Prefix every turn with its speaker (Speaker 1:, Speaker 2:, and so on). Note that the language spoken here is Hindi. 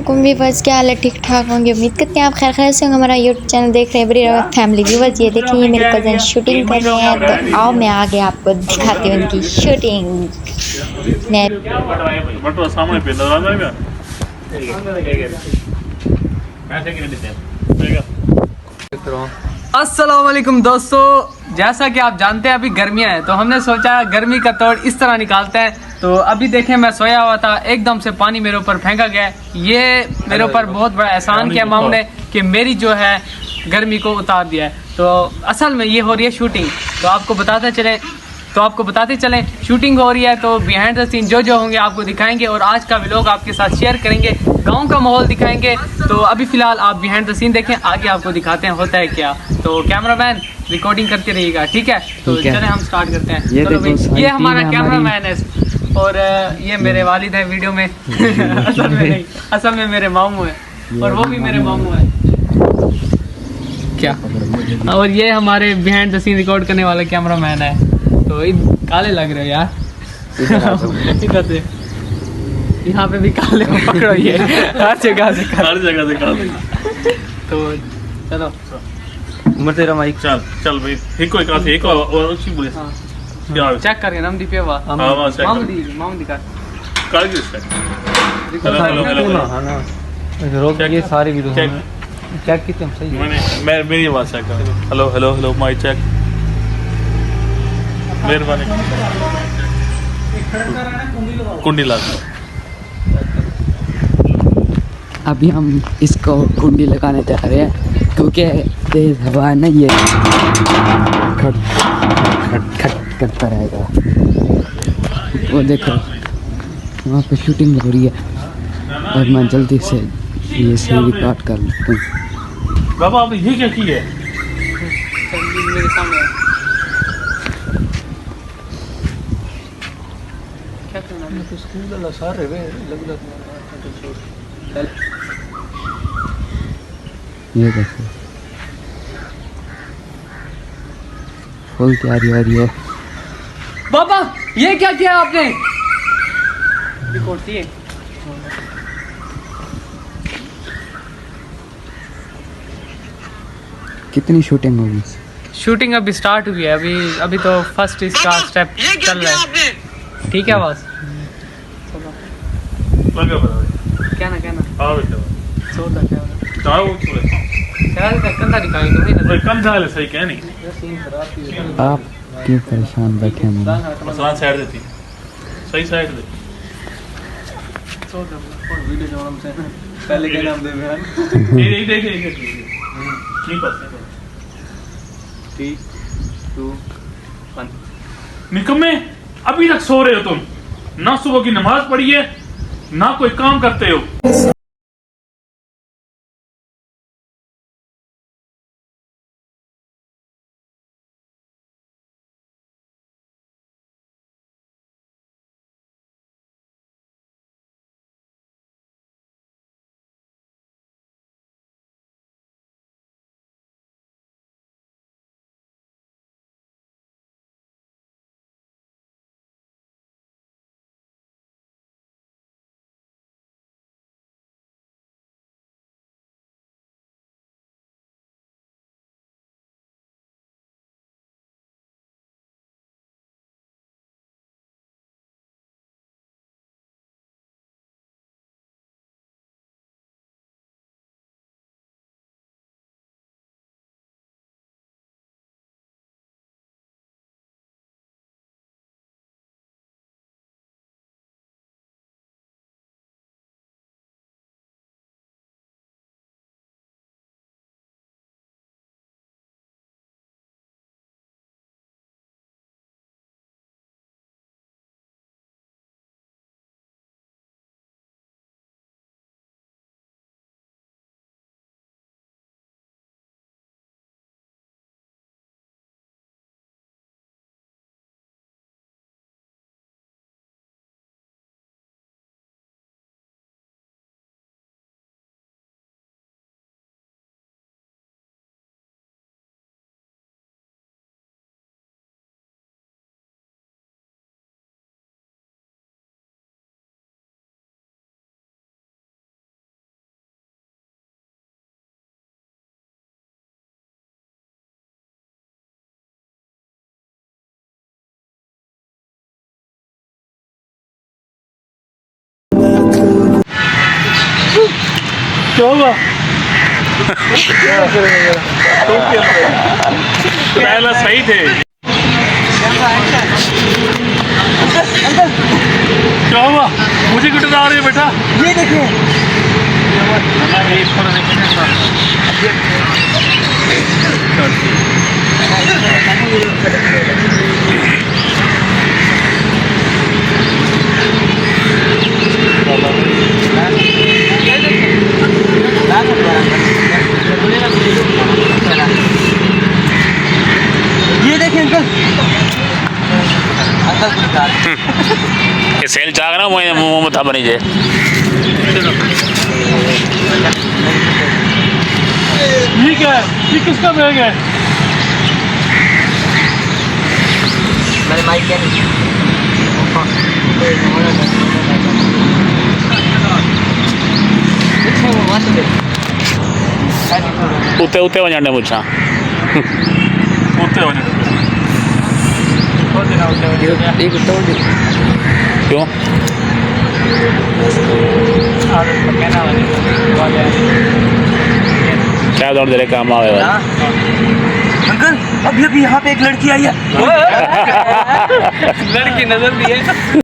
Speaker 1: वालेकुम व्यूवर्स, क्या हाल है? ठीक ठाक होंगे, उम्मीद करते हैं आप खैर खैर से होंगे। हमारा यूट्यूब चैनल देख रहे हैं बड़ी फैमिली व्यूवर्स। ये देखिए, ये मेरे कज़न शूटिंग कर रहे हैं, तो आओ मैं आगे आपको दिखाती हूँ उनकी शूटिंग। मैं
Speaker 2: अस्सलाम वालेकुम दोस्तों, जैसा कि आप जानते हैं अभी गर्मियाँ हैं, तो हमने सोचा गर्मी का तोड़ इस तरह निकालते हैं। तो अभी देखें, मैं सोया हुआ था, एकदम से पानी मेरे ऊपर फेंका गया। ये मेरे ऊपर बहुत बड़ा एहसान किया मामू ने कि मेरी जो है गर्मी को उतार दिया है। तो असल में ये हो रही है शूटिंग, तो आपको बताते चलें शूटिंग हो रही है। तो बिहाइंड द सीन जो होंगे आपको दिखाएंगे, और आज का व्लॉग आपके साथ शेयर करेंगे, गांव का माहौल दिखाएंगे। तो अभी फिलहाल आप बिहाइंड द सीन देखें, आगे आपको दिखाते हैं होता है क्या। तो कैमरामैन रिकॉर्डिंग करते रहिएगा, ठीक है? तो चलें हम स्टार्ट करते हैं। चलो भाई, ये हमारा कैमरामैन है और ये मेरे वालिद हैं वीडियो में। असल में मेरे मामू है, और वो भी मेरे मामू है क्या। और ये हमारे बिहाइंड द सीन रिकॉर्ड करने वाला कैमरामैन है। तो काले लग रहे हो यार। इधर से यहाँ पे भी काले पकड़ो, ये हर जगह से काले। तो चलो
Speaker 3: उम्र तेरा माइक
Speaker 4: चल चल भाई, एक और अच्छी बोले यार।
Speaker 2: चेक करके नम दी पे वा
Speaker 4: हां चेक
Speaker 2: माम दिखा
Speaker 4: कर किस हेलो हेलो
Speaker 3: हां ना रोक ये सारी वीडियो चेक की तुम सही
Speaker 4: मैं मेरी आवाज चेक कर। Hello hello hello mic check, मेहरबानी कुंडी लगा।
Speaker 5: अभी हम इसको कुंडी लगाने जा रहे हैं, क्योंकि तेज हवा है ना, ये खट खट खट करता रहेगा। वो देखो वहाँ पे शूटिंग हो रही है, और मैं जल्दी से ये सही रिकॉर्ड कर लेता हूँ।
Speaker 4: बाबा आपने ये क्या किया है?
Speaker 2: मेरे सामने क्या करना है?
Speaker 3: तो स्कूल वाला सारे वे लग
Speaker 5: ये देखो फुल तैयारी हो रही है।
Speaker 2: बाबा ये क्या किया आपने? रिकॉर्ड किए।
Speaker 5: कितनी शूटिंग होगी?
Speaker 2: शूटिंग अभी स्टार्ट हुई है, अभी तो फर्स्ट इसका स्टेप चल रहा है, ठीक है बस।
Speaker 4: लगा बता
Speaker 2: क्या ना
Speaker 4: हां बेटा
Speaker 2: सोता क्या
Speaker 4: जाओ चले
Speaker 2: चल का कंधा दिखाएंगे वही ना।
Speaker 4: भाई कम झाले सही कह नहीं।
Speaker 5: आप क्यों परेशान बैठे हैं?
Speaker 4: मसला साइड देती सही साइड दे
Speaker 2: सोता और वीडियो जो हम से पहले के नाम दे
Speaker 4: ये नहीं पता
Speaker 2: 3 2 1
Speaker 4: निकम्मे, अभी तक सो रहे हो तुम? ना सुबह की नमाज पढ़ी है, ना कोई काम करते हो। क्या हुआ? पहला सही थे। क्या हुआ? मुझे क्यों डरा रहे हो बेटा?
Speaker 5: ये देखिए ये देखिए अंकल
Speaker 6: ये सेल चाह ना मुँह मथा बनी जे
Speaker 4: ये क्या है? ये किसका बैग है?
Speaker 5: मेरे माइक क्या नहीं
Speaker 6: उते उते वञण पुछां
Speaker 4: उते वञे।
Speaker 5: एक तोड़ दे
Speaker 6: क्यों क्या दौड़ दे रहे काम आवे वाला
Speaker 5: अंकल अभी अभी यहाँ पे एक लड़की आई है
Speaker 2: लड़की नजर भी है